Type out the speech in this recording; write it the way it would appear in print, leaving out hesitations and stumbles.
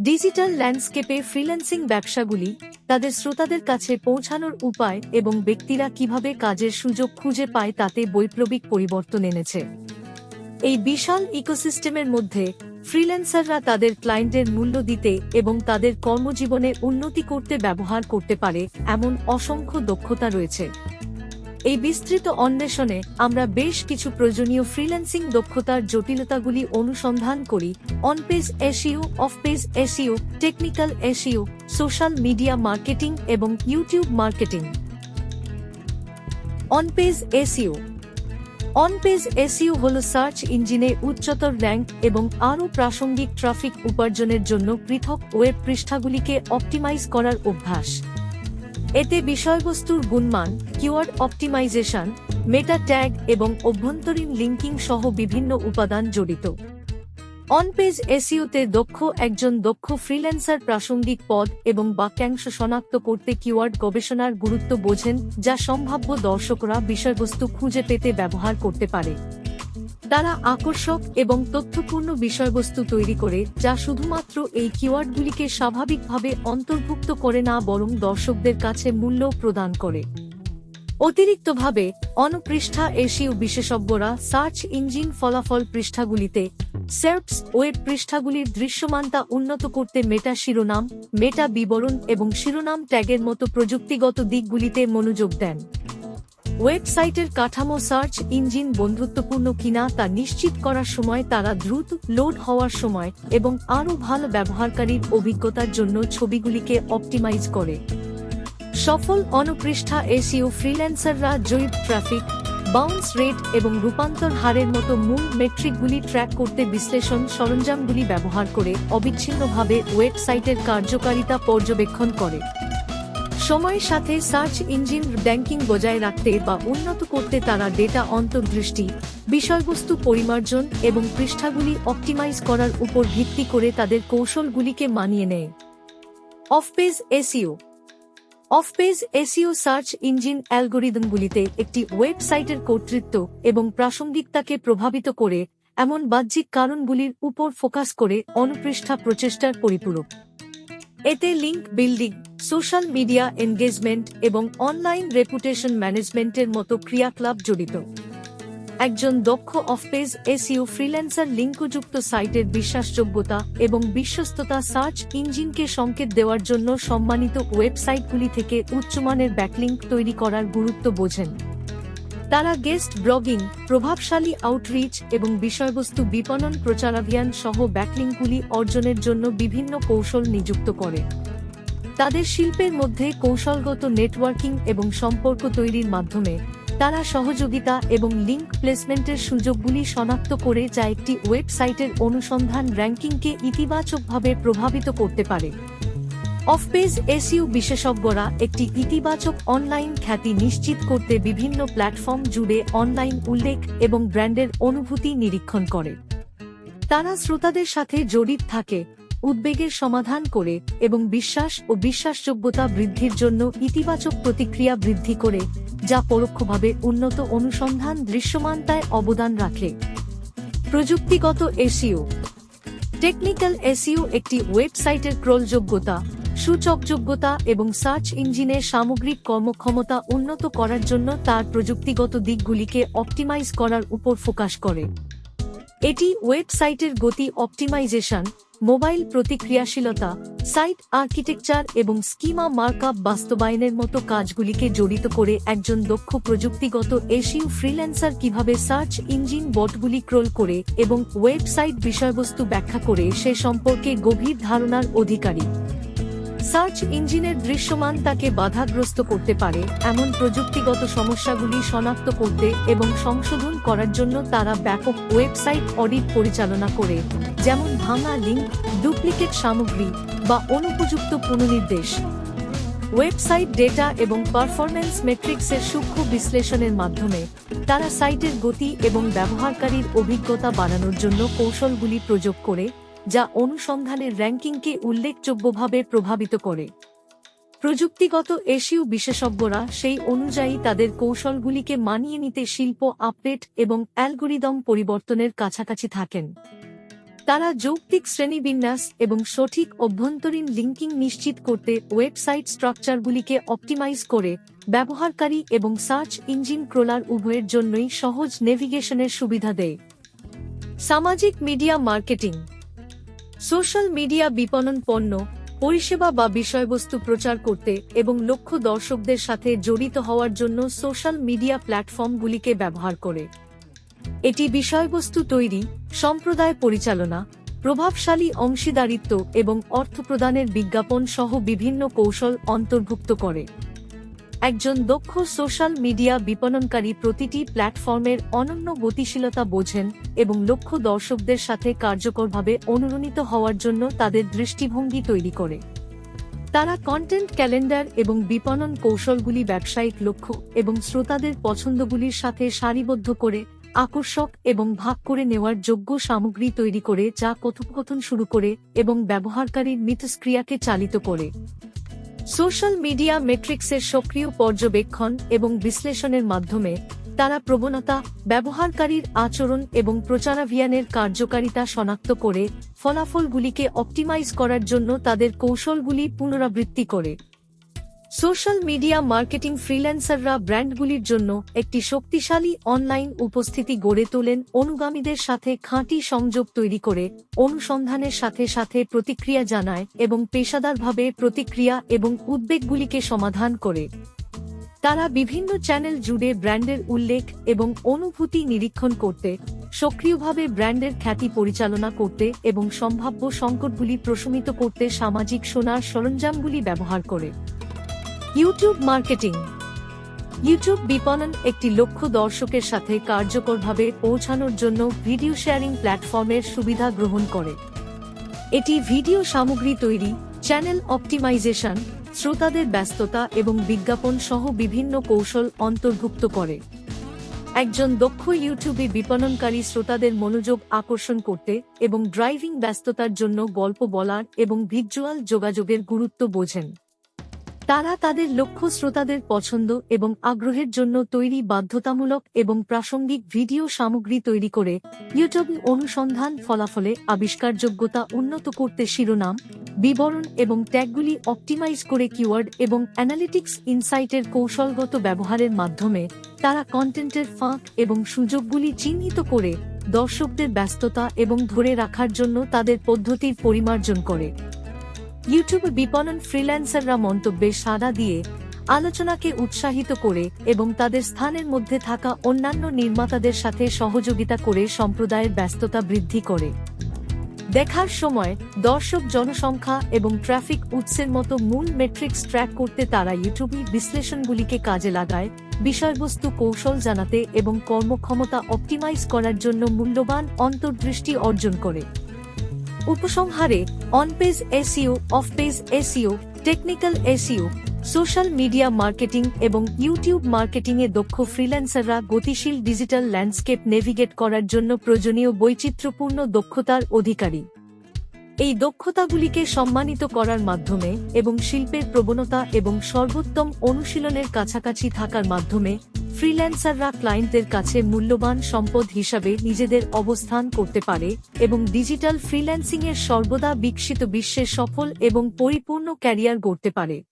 Digital ল্যান্ডস্কেপে freelancing ব্যবসাগুলি তাদের শ্রোতাদের কাছে পৌঁছানোর উপায় এবং ব্যক্তিরা কিভাবে কাজের সুযোগ খুঁজে পায় তাতে বৈপ্লবিক পরিবর্তন এনেছে। এই বিশাল ইকোসিস্টেমের মধ্যে ফ্রিল্যান্সাররা তাদের ক্লায়েন্টের মূল্য দিতে এবং তাদের কর্মজীবনে উন্নতি করতে ব্যবহার করতে পারে এমন অসংখ্য দক্ষতা রয়েছে। এই বিস্তৃত অন্বেষণে আমরা বেশ কিছু প্রয়োজনীয় ফ্রিল্যান্সিং দক্ষতার জটিলতাগুলি অনুসন্ধান করি: on page SEO, off page SEO, technical SEO, social media marketing এবং YouTube marketing. On page SEO. On page SEO হল সার্চ ইঞ্জিনে উচ্চতর র্যাঙ্ক এবং আরও প্রাসঙ্গিক ট্রাফিক উপার্জনের জন্য পৃথক ওয়েব পৃষ্ঠাগুলিকে অপটিমাইজ করার অভ্যাস। এতে বিষয়বস্তুর গুণমান, কিওয়ার্ড অপটিমাইজেশন, মেটা ট্যাগ এবং অভ্যন্তরীণ লিঙ্কিং সহ বিভিন্ন উপাদান জড়িত। অন পেজ এসইওতে একজন দক্ষ ফ্রিল্যান্সার প্রাসঙ্গিক পদ এবং বাক্যাংশ শনাক্ত করতে কিওয়ার্ড গবেষণার গুরুত্ব বোঝেন, যা সম্ভাব্য দর্শকরা বিষয়বস্তু খুঁজে পেতে ব্যবহার করতে পারে। তারা আকর্ষক এবং তথ্যপূর্ণ বিষয়বস্তু তৈরি করে, যা শুধুমাত্র এই কিওয়ার্ডগুলিকে স্বাভাবিকভাবে অন্তর্ভুক্ত করে না বরং দর্শকদের কাছে মূল্য প্রদান করে। অতিরিক্তভাবে, অন-পৃষ্ঠা এসইও বিশেষজ্ঞরা সার্চ ইঞ্জিন ফলাফল পৃষ্ঠাগুলিতে সের্পস ওয়েব পৃষ্ঠাগুলির দৃশ্যমানতা উন্নত করতে মেটা শিরোনাম, মেটা বিবরণ এবং শিরোনাম ট্যাগের মতো প্রযুক্তিগত দিকগুলিতে মনোযোগ দেন। ওয়েবসাইটের কাঠামো সার্চ ইঞ্জিন বন্ধুত্বপূর্ণ কিনা তা নিশ্চিত করার সময় তারা দ্রুত লোড হওয়ার সময় এবং আরও ভালো ব্যবহারকারীর অভিজ্ঞতার জন্য ছবিগুলিকে অপটিমাইজ করে। সফল অন-পৃষ্ঠা এসইও ফ্রিল্যান্সাররা জৈব ট্রাফিক, বাউন্স রেট এবং রূপান্তর হারের মতো মূল মেট্রিকগুলি ট্র্যাক করতে বিশ্লেষণ সরঞ্জামগুলি ব্যবহার করে অবিচ্ছিন্নভাবে ওয়েবসাইটের কার্যকারিতা পর্যবেক্ষণ করে। সময়ের সাথে সার্চ ইঞ্জিন র্যাঙ্কিং বজায় রাখতে বা উন্নত করতে তারা ডেটা অন্তর্দৃষ্টি, বিষয়বস্তু পরিমার্জন এবং পৃষ্ঠাগুলি অপটিমাইজ করার উপর ভিত্তি করে তাদের কৌশলগুলিকে মানিয়ে নেয়। Off page SEO. Off page SEO search engine অ্যালগরিদমগুলিতে একটি ওয়েবসাইটের কর্তৃত্ব এবং প্রাসঙ্গিকতাকে প্রভাবিত করে এমন বাহ্যিক কারণগুলির উপর ফোকাস করে অনপৃষ্ঠা প্রচেষ্টার পরিপূরক। এতে link building, social media engagement এবং অনলাইন রেপুটেশন ম্যানেজমেন্টের মতো ক্রিয়াকলাপ জড়িত। একজন দক্ষ অফ পেজ এসইও ফ্রিল্যান্সার লিঙ্কযুক্ত সাইটের বিশ্বাসযোগ্যতা এবং বিশ্বস্ততা সার্চ ইঞ্জিনকে সংকেত দেওয়ার জন্য সম্মানিত ওয়েবসাইটগুলি থেকে উচ্চমানের ব্যাকলিঙ্ক তৈরি করার গুরুত্ব বোঝেন। তারা গেস্ট ব্লগিং, প্রভাবশালী আউটরিচ এবং বিষয়বস্তু বিপণন প্রচারাভিযান সহ ব্যাকলিঙ্কগুলি অর্জনের জন্য বিভিন্ন কৌশল নিযুক্ত করে। তাদের শিল্পের মধ্যে কৌশলগত নেটওয়ার্কিং এবং সম্পর্ক তৈরির মাধ্যমে তারা সহযোগিতা এবং লিঙ্ক প্লেসমেন্টের সুযোগগুলি শনাক্ত করে, যা একটি ওয়েবসাইটের অনুসন্ধান র্যাঙ্কিংকে ইতিবাচকভাবে প্রভাবিত করতে পারে। অফ পেজ এসইও বিশেষজ্ঞরা একটি ইতিবাচক অনলাইন খ্যাতি নিশ্চিত করতে বিভিন্ন প্ল্যাটফর্ম জুড়ে অনলাইন উল্লেখ এবং ব্র্যান্ডের অনুভূতি নিরীক্ষণ করে। তারা শ্রোতাদের সাথে জড়িত থাকে, উদ্বেগের সমাধান করে এবং বিশ্বাস ও বিশ্বাসযোগ্যতা বৃদ্ধির জন্য ইতিবাচক প্রতিক্রিয়া বৃদ্ধি করে, যা পরোক্ষভাবে উন্নত অনুসন্ধান দৃশ্যমানতায় অবদান রাখে। প্রযুক্তিগত এসইও। টেকনিক্যাল এসইও একটি ওয়েবসাইটের ক্রলযোগ্যতা, সূচকযোগ্যতা এবং সার্চ ইঞ্জিনের সামগ্রিক কর্মক্ষমতা উন্নত করার জন্য তার প্রযুক্তিগত দিকগুলিকে অপটিমাইজ করার উপর ফোকাস করে। এটি ওয়েবসাইটের গতি অপটিমাইজেশন, মোবাইল প্রতিক্রিয়াশীলতা, সাইট আর্কিটেকচার এবং স্কিমা মার্কআপ বাস্তবায়নের মতো কাজগুলিকে জড়িত করে। একজন দক্ষ প্রযুক্তিগত এসইও ফ্রিল্যান্সার কিভাবে সার্চ ইঞ্জিন বটগুলি ক্রল করে এবং ওয়েবসাইট বিষয়বস্তু ব্যাখ্যা করে সে সম্পর্কে গভীর ধারণার অধিকারী। সার্চ ইঞ্জিনের দৃশ্যমানতাকে বাধাগ্রস্ত করতে পারে এমন প্রযুক্তিগত সমস্যাগুলি শনাক্ত করতে এবং সংশোধন করার জন্য তারা ব্যাপক ওয়েবসাইট অডিট পরিচালনা করে, যেমন ভাঙা লিঙ্ক, ডুপ্লিকেট সামগ্রী বা অনুপযুক্ত পুনর্নির্দেশ। ওয়েবসাইট ডেটা এবং পারফরম্যান্স মেট্রিক্সের সূক্ষ্ম বিশ্লেষণের মাধ্যমে তারা সাইটের গতি এবং ব্যবহারকারীর অভিজ্ঞতা বাড়ানোর জন্য কৌশলগুলি প্রয়োগ করে, যা অনুসন্ধানের র্যাঙ্কিংকে উল্লেখযোগ্যভাবে প্রভাবিত করে। প্রযুক্তিগত এসইও বিশেষজ্ঞরা সেই অনুযায়ী তাদের কৌশলগুলিকে মানিয়ে নিতে শিল্প আপডেট এবং অ্যালগরিদম পরিবর্তনের কাছাকাছি থাকেন। তারা যৌক্তিক শ্রেণীবিন্যাস এবং সঠিক অভ্যন্তরীণ লিঙ্কিং নিশ্চিত করতে ওয়েবসাইট স্ট্রাকচারগুলিকে অপটিমাইজ করে ব্যবহারকারী এবং সার্চ ইঞ্জিন ক্রলার উভয়ের জন্যই সহজ নেভিগেশনের সুবিধা দেয়। সামাজিক মিডিয়া মার্কেটিং। সোশ্যাল মিডিয়া বিপণন পণ্য, পরিষেবা বা বিষয়বস্তু প্রচার করতে এবং লক্ষ্য দর্শকদের সাথে জড়িত হওয়ার জন্য সোশ্যাল মিডিয়া প্ল্যাটফর্মগুলিকে ব্যবহার করে। এটি বিষয়বস্তু তৈরি, সম্প্রদায় পরিচালনা, প্রভাবশালী অংশীদারিত্ব এবং অর্থ প্রদানের বিজ্ঞাপন সহ বিভিন্ন কৌশল অন্তর্ভুক্ত করে। একজন দক্ষ সোশ্যাল মিডিয়া বিপণনকারী প্রতিটি প্ল্যাটফর্মের অনন্য গতিশীলতা বোঝেন এবং লক্ষ্য দর্শকদের সাথে কার্যকরভাবে অনুরণিত হওয়ার জন্য তাদের দৃষ্টিভঙ্গি তৈরি করে। তারা কন্টেন্ট ক্যালেন্ডার এবং বিপণন কৌশলগুলি ব্যবসায়িক লক্ষ্য এবং শ্রোতাদের পছন্দগুলির সাথে সারিবদ্ধ করে আকর্ষক এবং ভাগ করে নেওয়ার যোগ্য সামগ্রী তৈরি করে যা কথোপকথন শুরু করে এবং ব্যবহারকারীর মিথস্ক্রিয়াকে চালিত করে। সোশ্যাল মিডিয়া মেট্রিক্সের সক্রিয় পর্যবেক্ষণ এবং বিশ্লেষণের মাধ্যমে তারা প্রবণতা, ব্যবহারকারীর আচরণ এবং প্রচারাভিযানের কার্যকারিতা শনাক্ত করে ফলাফলগুলিকে অপটিমাইজ করার জন্য তাদের কৌশলগুলি পুনরাবৃত্তি করে। সোশ্যাল মিডিয়া মার্কেটিং ফ্রিল্যান্সাররা ব্র্যান্ডগুলির জন্য একটি শক্তিশালী অনলাইন উপস্থিতি গড়ে তোলেন, অনুগামীদের সাথে খাঁটি সংযোগ তৈরি করে, অনুসন্ধানের সাথে সাথে প্রতিক্রিয়া জানায় এবং পেশাদারভাবে প্রতিক্রিয়া এবং উদ্বেগগুলিকে সমাধান করে। তারা বিভিন্ন চ্যানেল জুড়ে ব্র্যান্ডের উল্লেখ এবং অনুভূতি নিরীক্ষণ করতে, সক্রিয়ভাবে ব্র্যান্ডের খ্যাতি পরিচালনা করতে এবং সম্ভাব্য সংকটগুলি প্রশমিত করতে সামাজিক সোনার সরঞ্জামগুলি ব্যবহার করে। YouTube marketing. ইউটিউব বিপণন একটি লক্ষ্য দর্শকের সাথে কার্যকরভাবে পৌঁছানোর জন্য ভিডিও শেয়ারিং প্ল্যাটফর্মের সুবিধা গ্রহণ করে। এটি ভিডিও সামগ্রী তৈরি, চ্যানেল অপটিমাইজেশন, শ্রোতাদের ব্যস্ততা এবং বিজ্ঞাপন সহ বিভিন্ন কৌশল অন্তর্ভুক্ত করে। একজন দক্ষ ইউটিউবে বিপণনকারী শ্রোতাদের মনোযোগ আকর্ষণ করতে এবং ড্রাইভিং ব্যস্ততার জন্য গল্প বলার এবং ভিজুয়াল যোগাযোগের গুরুত্ব বোঝেন। তারা তাদের লক্ষ্য শ্রোতাদের পছন্দ এবং আগ্রহের জন্য তৈরি বাধ্যতামূলক এবং প্রাসঙ্গিক ভিডিও সামগ্রী তৈরি করে ইউটিউব অনুসন্ধান ফলাফলে আবিষ্কারযোগ্যতা উন্নত করতে শিরোনাম, বিবরণ এবং ট্যাগগুলি অপটিমাইজ করে কিওয়ার্ড এবং অ্যানালিটিক্স ইনসাইটের কৌশলগত ব্যবহারের মাধ্যমে তারা কন্টেন্টের ফাঁক এবং সুযোগগুলি চিহ্নিত করে দর্শকদের ব্যস্ততা এবং ধরে রাখার জন্য তাদের পদ্ধতির পরিমার্জন করে। ইউটিউব বিপণন ফ্রিল্যান্সাররা মন্তব্যে সাড়া দিয়ে, আলোচনাকে উৎসাহিত করে এবং তাদের স্থানের মধ্যে থাকা অন্যান্য নির্মাতাদের সাথে সহযোগিতা করে সম্প্রদায়ের ব্যস্ততা বৃদ্ধি করে। দেখার সময়, দর্শক জনসংখ্যা এবং ট্রাফিক উৎসের মতো মূল মেট্রিক্স ট্র্যাক করতে তারা ইউটিউবে বিশ্লেষণগুলিকে কাজে লাগায়, বিষয়বস্তু কৌশল জানাতে এবং কর্মক্ষমতা অপটিমাইজ করার জন্য মূল্যবান অন্তর্দৃষ্টি অর্জন করে। উপসংহারে, on-page SEO, of-page SEO, technical SEO, social media marketing এবং ইউটিউব মার্কেটিংয়ে দক্ষ ফ্রিল্যান্সাররা গতিশীল ডিজিটাল ল্যান্ডস্কেপ নেভিগেট করার জন্য প্রয়োজনীয় বৈচিত্র্যপূর্ণ দক্ষতার অধিকারী। এই দক্ষতাগুলিকে সম্মানিত করার মাধ্যমে এবং শিল্পের প্রবণতা এবং সর্বোত্তম অনুশীলনের কাছাকাছি থাকার মাধ্যমে ফ্রিল্যান্সাররা ক্লায়েন্টদের কাছে মূল্যবান সম্পদ হিসাবে নিজেদের অবস্থান করতে পারে এবং ডিজিটাল ফ্রিল্যান্সিংয়ের সর্বদা বিকশিত বিশ্বে সফল এবং পরিপূর্ণ ক্যারিয়ার গড়তে পারে।